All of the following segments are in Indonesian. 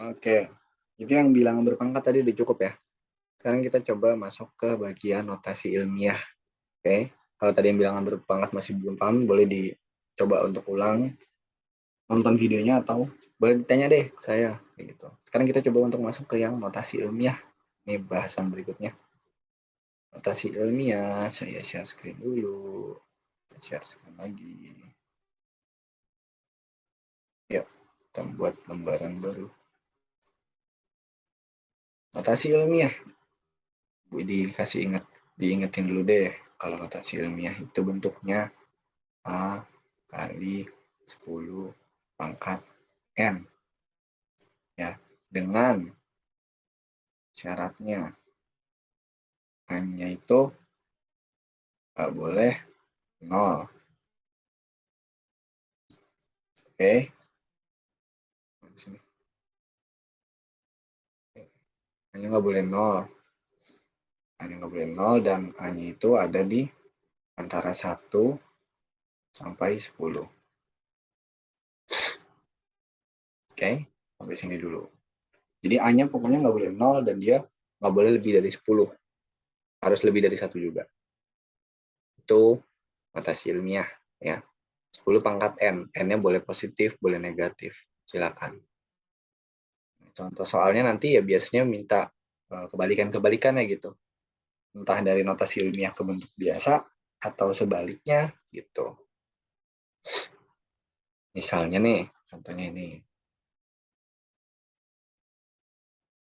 Oke, itu yang bilangan berpangkat tadi udah cukup ya. Sekarang kita coba masuk ke bagian notasi ilmiah. Oke, kalau tadi yang bilangan berpangkat masih belum paham, boleh dicoba untuk ulang, nonton videonya atau boleh ditanya deh ke saya. Kayak gitu. Sekarang kita coba untuk masuk ke yang notasi ilmiah. Ini bahasan berikutnya. Notasi ilmiah, saya share screen dulu. Share screen lagi. Yuk, kita buat lembaran baru. Notasi ilmiah. Diingetin dulu deh. Kalau notasi ilmiah itu bentuknya A kali 10 pangkat N. Ya, dengan syaratnya N-nya itu nggak boleh 0. Oke. N-nya nggak boleh 0. N-nya nggak boleh 0 dan A-nya itu ada di antara 1 sampai 10. Oke, sampai sini dulu. Jadi A-nya pokoknya nggak boleh 0 dan dia nggak boleh lebih dari 10. Harus lebih dari 1 juga. Itu notasi ilmiah ya. 10 pangkat N. N-nya boleh positif, boleh negatif. Silakan. Contoh soalnya nanti ya biasanya minta kebalikan-kebalikannya gitu. Entah dari notasi ilmiah ke bentuk biasa atau sebaliknya gitu. Misalnya nih, contohnya ini.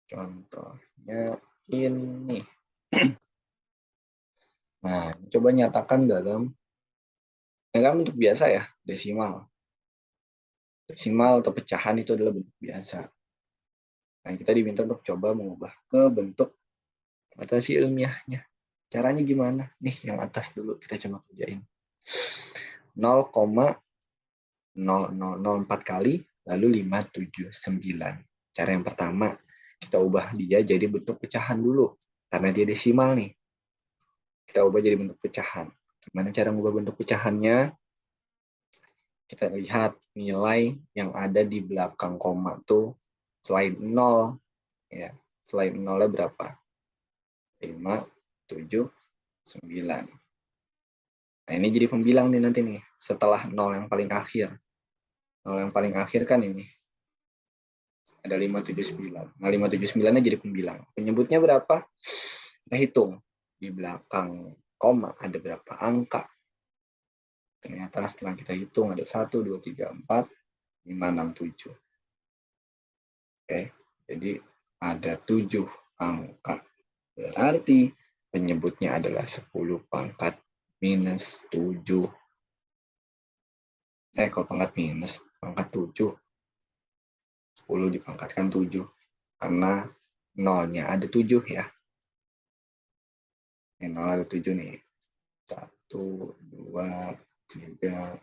Contohnya ini. Nah, coba nyatakan dalam bentuk biasa ya, desimal. Desimal atau pecahan itu adalah bentuk biasa. Nah, kita diminta untuk coba mengubah ke bentuk notasi ilmiahnya. Caranya gimana? Nih, yang atas dulu kita coba kerjain. 0,0004 kali, lalu 579. Cara yang pertama, kita ubah dia jadi bentuk pecahan dulu. Karena dia desimal nih. Kita ubah jadi bentuk pecahan. Gimana cara mengubah bentuk pecahannya? Kita lihat nilai yang ada di belakang koma tuh selain 0. Ya, selain 0-nya berapa? 5, 7, 9. Nah, ini jadi pembilang nih nanti nih, setelah 0 yang paling akhir. 0 yang paling akhir kan ini. Ada 579. Nah, 579-nya jadi pembilang. Penyebutnya berapa? Kita hitung. Di belakang koma ada berapa angka. Ternyata setelah kita hitung ada 1, 2, 3, 4, 5, 6, 7. Oke, jadi ada 7 angka. Berarti penyebutnya adalah 10 pangkat minus 7. Kalau pangkat minus, pangkat 7. 10 dipangkatkan 7. Karena 0-nya ada 7 ya. 0 ada 7 nih. 1, 2, 3,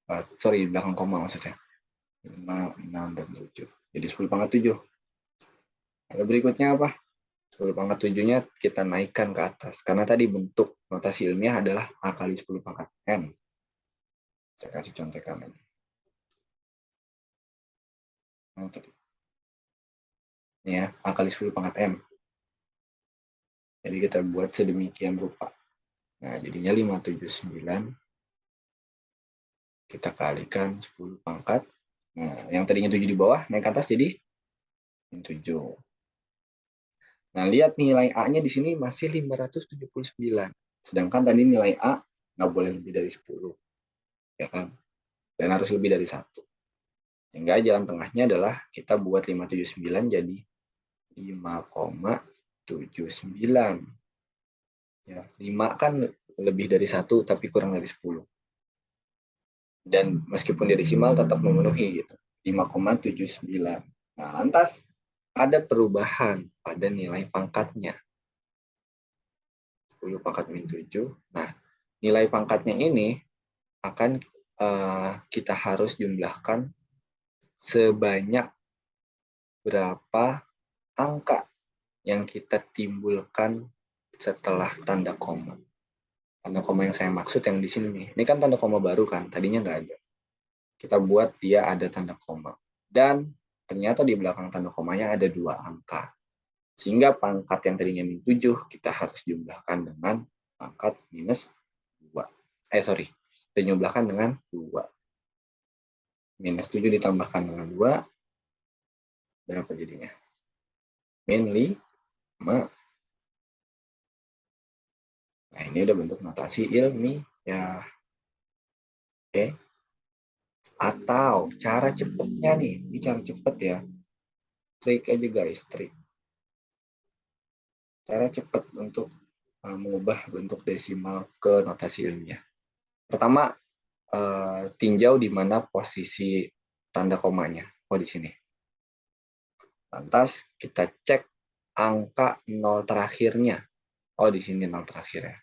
4. Sorry, di belakang koma maksudnya. 5, 6, dan 7. Jadi 10 pangkat 7. Lalu berikutnya apa? 10 pangkat 7-nya kita naikkan ke atas. Karena tadi bentuk notasi ilmiah adalah A kali 10 pangkat N. Saya kasih contekan ini. Ini ya, A kali 10 pangkat N. Jadi kita buat sedemikian rupa. Nah, jadinya 579. Kita kalikan 10 pangkat. Nah, yang tadinya 7 di bawah, naik ke atas jadi 7. Nah, lihat nilai A-nya di sini masih 579. Sedangkan tadi nilai A nggak boleh lebih dari 10. Ya kan? Dan harus lebih dari 1. Sehingga jalan tengahnya adalah kita buat 579 jadi 5,79. Ya, 5 kan lebih dari 1 tapi kurang dari 10. Dan meskipun dia desimal tetap memenuhi gitu. 5,79. Nah, lantas ada perubahan pada nilai pangkatnya. 10 pangkat min 7. Nah, nilai pangkatnya ini akan kita harus jumlahkan sebanyak berapa angka yang kita timbulkan setelah tanda koma. Tanda koma yang saya maksud yang di sini nih. Ini kan tanda koma baru kan, tadinya nggak ada. Kita buat dia ada tanda koma. Dan ternyata di belakang tanda komanya ada 2 angka. Sehingga pangkat yang tadinya min 7, kita harus jumlahkan dengan pangkat minus 2. Kita jumlahkan dengan 2. Minus 7 ditambahkan dengan 2, berapa jadinya? Min 5. Nah, ini udah bentuk notasi ilmiah. Oke. Atau cara cepatnya nih, ini cara cepet ya. Trik aja guys, trik. Cara cepat untuk mengubah bentuk desimal ke notasi ilmiah. Pertama, tinjau di mana posisi tanda komanya. Oh, di sini. Lantas kita cek angka 0 terakhirnya. Oh, di sini 0 terakhir ya.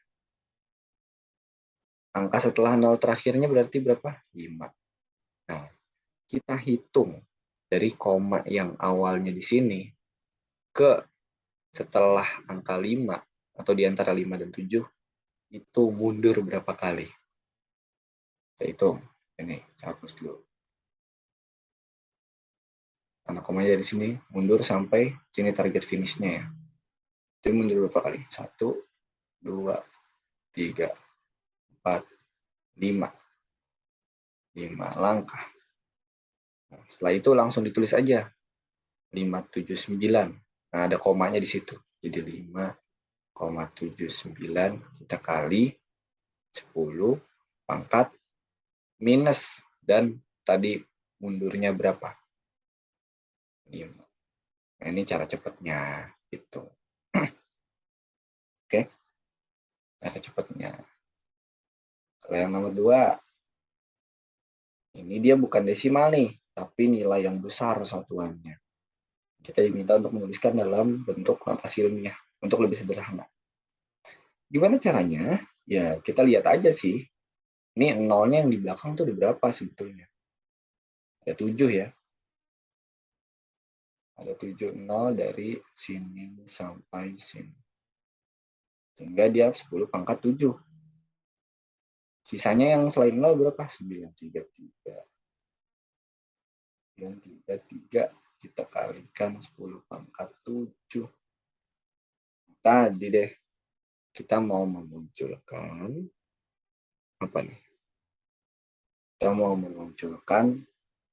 Angka setelah 0 terakhirnya berarti berapa? 5. Nah, kita hitung dari koma yang awalnya di sini ke setelah angka 5 atau di antara 5 dan 7 itu mundur berapa kali. Kita hitung. Ini, hapus dulu. Tanda komanya dari sini mundur sampai sini target finishnya ya. Jadi mundur berapa kali? 1, 2, 3, 4, 5. 5 langkah. Nah, setelah itu langsung ditulis aja. 579. Nah, ada komanya di situ. Jadi 5,79 kita kali 10 pangkat minus dan tadi mundurnya berapa? 5. Nah, ini cara cepatnya gitu. Oke. Cara cepatnya. Kalau yang nomor 2, ini dia bukan desimal nih, tapi nilai yang besar satuannya. Kita diminta untuk menuliskan dalam bentuk notasi ilmiah untuk lebih sederhana. Gimana caranya? Ya, kita lihat aja sih. Ini nolnya yang di belakang tuh ada berapa sebetulnya? Ada 7 ya. Ada 7 nol dari sini sampai sini. Sehingga dia 10 pangkat 7. Sisanya yang selain nol berapa? 933. 933 kita kalikan 10 pangkat 7. Tadi deh, kita mau memunculkan apa nih? Kita mau memunculkan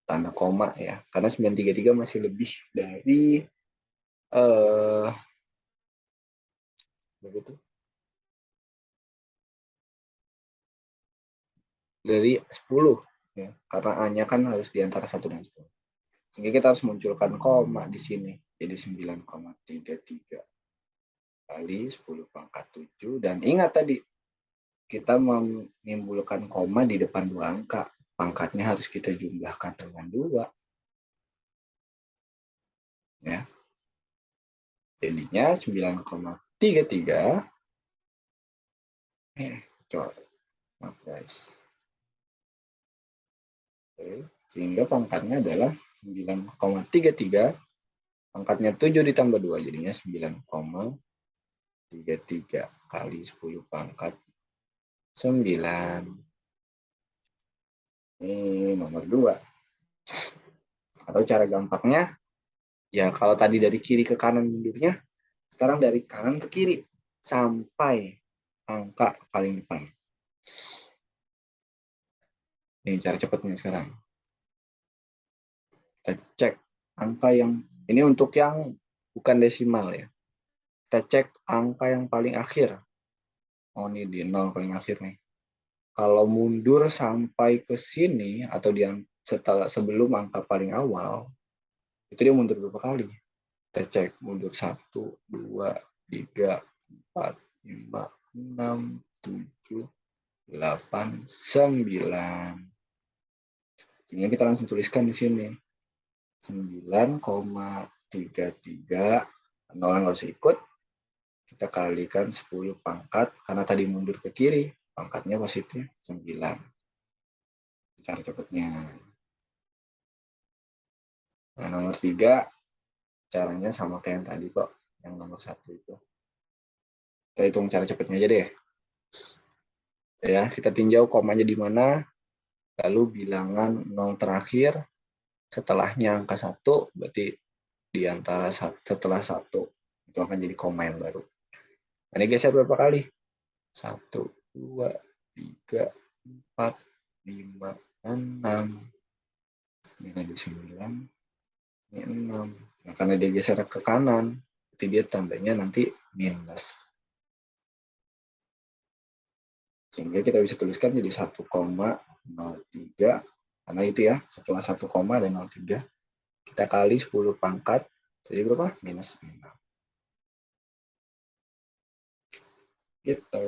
tanda koma ya. Karena 933 masih lebih dari begitu. Dari 10 ya. Karena A-nya kan harus di antara 1 dan 10. Sehingga kita harus munculkan koma di sini. Jadi 9,33 kali 10 pangkat 7. Dan ingat tadi, kita menimbulkan koma di depan 2 angka. Pangkatnya harus kita jumlahkan dengan 2. Ya. Jadinya 9,33. Coba. Maaf guys. Oke. Sehingga pangkatnya adalah 9,33. Pangkatnya 7 ditambah 2. Jadinya 9,33 kali 10 pangkat 9. Ini nomor 2. Atau cara gampangnya, ya kalau tadi dari kiri ke kanan mundurnya, sekarang dari kanan ke kiri sampai angka paling depan. Ini cara cepatnya sekarang. Kita cek angka yang, ini untuk yang bukan desimal ya. Kita cek angka yang paling akhir. Oh, ini di 0 paling akhir nih. Kalau mundur sampai ke sini atau sebelum angka paling awal, itu dia mundur berapa kali? Kita cek mundur 1, 2, 3, 4, 5, 6, 7, 8, 9. Sehingga kita langsung tuliskan di sini. 9,33. Nol nggak usah ikut. Kita kalikan 10 pangkat. Karena tadi mundur ke kiri, pangkatnya positif 9. Cara cepatnya. Nah, nomor 3, caranya sama kayak yang tadi kok. Yang nomor 1 itu. Kita hitung cara cepatnya aja deh. Ya, kita tinjau komanya di mana, lalu bilangan 0 terakhir, setelahnya angka 1, berarti di antara setelah 1 itu akan jadi koma yang baru. Nah, ini geser berapa kali? 1, 2, 3, 4, 5, 6. Ini ada 9, ini 6. Nah, karena dia geser ke kanan, berarti dia tandanya nanti minus. Sehingga kita bisa tuliskan jadi 1,03, karena itu ya, setelah 1 koma dan 0,3, kita kali 10 pangkat, jadi berapa? Minus 6. Gitu.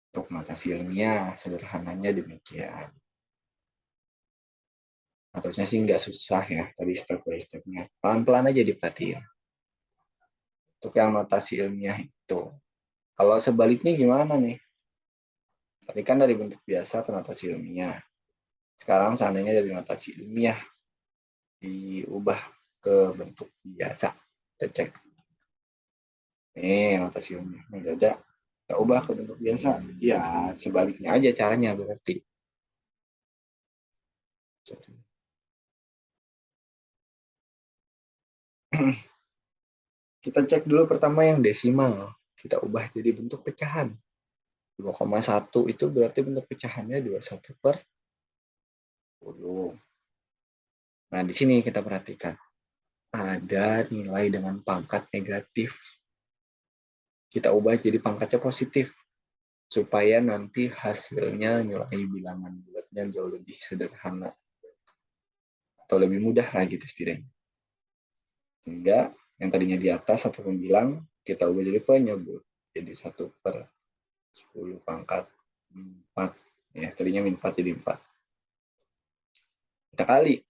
Untuk notasi ilmiah, sederhananya demikian. Harusnya sih nggak susah ya, tadi step by step-nya. Pelan-pelan aja diperhatiin. Untuk yang notasi ilmiah itu. Kalau sebaliknya gimana nih? Tadi kan dari bentuk biasa ke notasi ilmiah. Sekarang seandainya dari notasi ilmiah diubah ke bentuk biasa. Kita cek. Nih, notasi ilmiah. Ini ada. Kita ubah ke bentuk biasa. Ya, sebaliknya aja caranya berarti. Kita cek dulu pertama yang desimal. Kita ubah jadi bentuk pecahan. 2,1 itu berarti bentuk pecahannya 21/10. Nah, di sini kita perhatikan. Ada nilai dengan pangkat negatif. Kita ubah jadi pangkatnya positif. Supaya nanti hasilnya nilai bilangan bulatnya jauh lebih sederhana. Atau lebih mudah lah gitu setidaknya. Sehingga yang tadinya di atas 1,9 kita ubah jadi penyebut. Jadi 1/10 pangkat 4. Ya, tadinya min 4 jadi 4. Kita kali.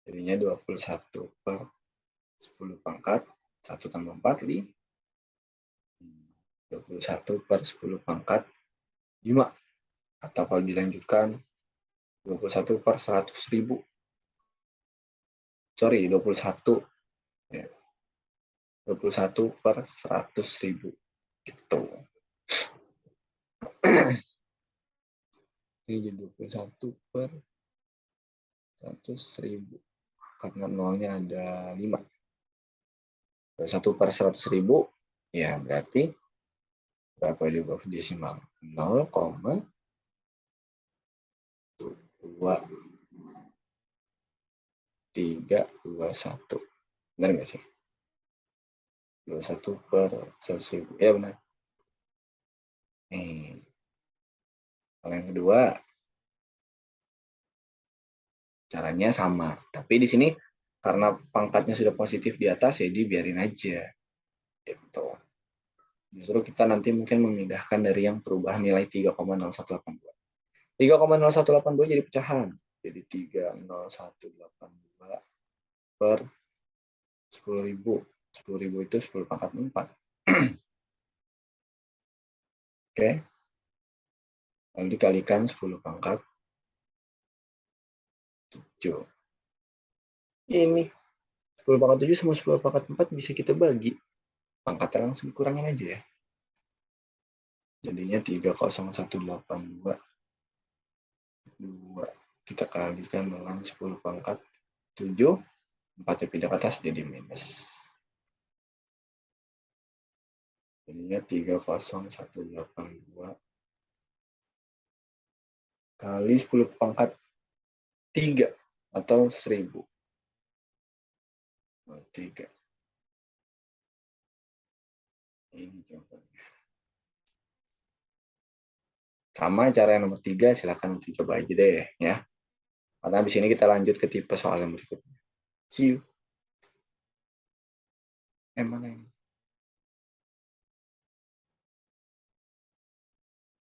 Jadinya 21/10 pangkat 1 tambah 4, 5. 21/10 pangkat 5. Atau kalau dilanjutkan 21/100.000. Sorry, 21. Ya. 21/100.000. Gitu. Ini jadi 21/100.000. Karena nolnya ada 5. 21/100.000. Ya, berarti berapa di bawah desimal? 0,2321. Benar nggak sih? 21/100.000. Ya, benar. Kalau yang kedua, caranya sama. Tapi di sini karena pangkatnya sudah positif di atas, ya dibiarin aja. Gitu. Justru kita nanti mungkin memindahkan dari yang perubahan nilai 3,0182. 3,0182 jadi pecahan. Jadi 3,0182 per 10.000. 10.000 itu 10 pangkat 4. Oke. Lalu dikalikan 10 pangkat 7. Ini 10 pangkat 7 sama 10 pangkat 4 bisa kita bagi. Pangkatnya langsung dikurangin aja ya. Jadinya 3,0182. 2. Kita kalikan dengan 10 pangkat 7. 4 pindah ke atas jadi minus. Jadinya 3,0182 kali 10 pangkat 3 atau 1000. 3. Ini jawabannya. Sama cara yang nomor 3, silakan untuk coba aja deh ya. Karena habis ini kita lanjut ke tipe soal yang berikutnya. See you. Mana ini?